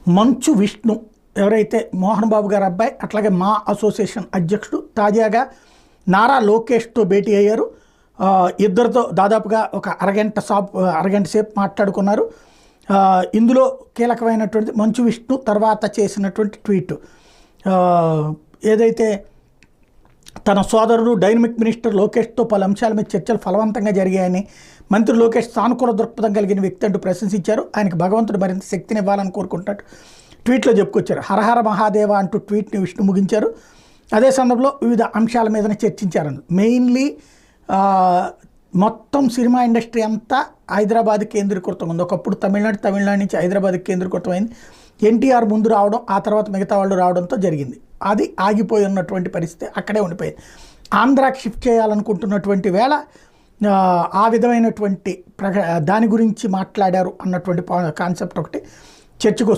మంచు విష్ణు ఎవరైతే మోహన్ బాబు గారి అబ్బాయి అట్లాగే మా అసోసియేషన్ అధ్యక్షుడు తాజాగా నారా లోకేష్తో భేటీ అయ్యారు. ఇద్దరితో దాదాపుగా ఒక అరగంట సేపు మాట్లాడుకున్నారు. ఇందులో కీలకమైనటువంటి మంచు విష్ణు తర్వాత చేసినటువంటి ట్వీట్ ఏదైతే తన సోదరుడు డైనమిక్ మినిస్టర్ లోకేష్తో పలు అంశాల మీద చర్చలు ఫలవంతంగా జరిగాయని, మంత్రి లోకేష్ సానుకూల దృక్పథం కలిగిన వ్యక్తి అంటూ ప్రశంసించారు. ఆయనకు భగవంతుడు మరింత శక్తిని ఇవ్వాలని కోరుకుంటున్నట్టు ట్వీట్లో చెప్పుకొచ్చారు. హరహర మహాదేవ అంటూ ట్వీట్ని విష్ణు ముగించారు. అదే సందర్భంలో వివిధ అంశాల మీదనే చర్చించారు. మెయిన్లీ మొత్తం సినిమా ఇండస్ట్రీ అంతా హైదరాబాద్ కేంద్రీకృతం ఉంది. ఒకప్పుడు తమిళనాడు నుంచి హైదరాబాద్ కేంద్రీకృతమైంది. ఎన్టీఆర్ ముందు రావడం, ఆ తర్వాత మిగతా వాళ్ళు రావడంతో జరిగింది. అది ఆగిపోయి ఉన్నటువంటి పరిస్థితి అక్కడే ఉండిపోయింది. ఆంధ్రాకి షిఫ్ట్ చేయాలనుకుంటున్నటువంటి వేళ ఆ విధమైనటువంటి దాని గురించి మాట్లాడారు అన్నటువంటి కాన్సెప్ట్ ఒకటి చర్చకు వస్తుంది.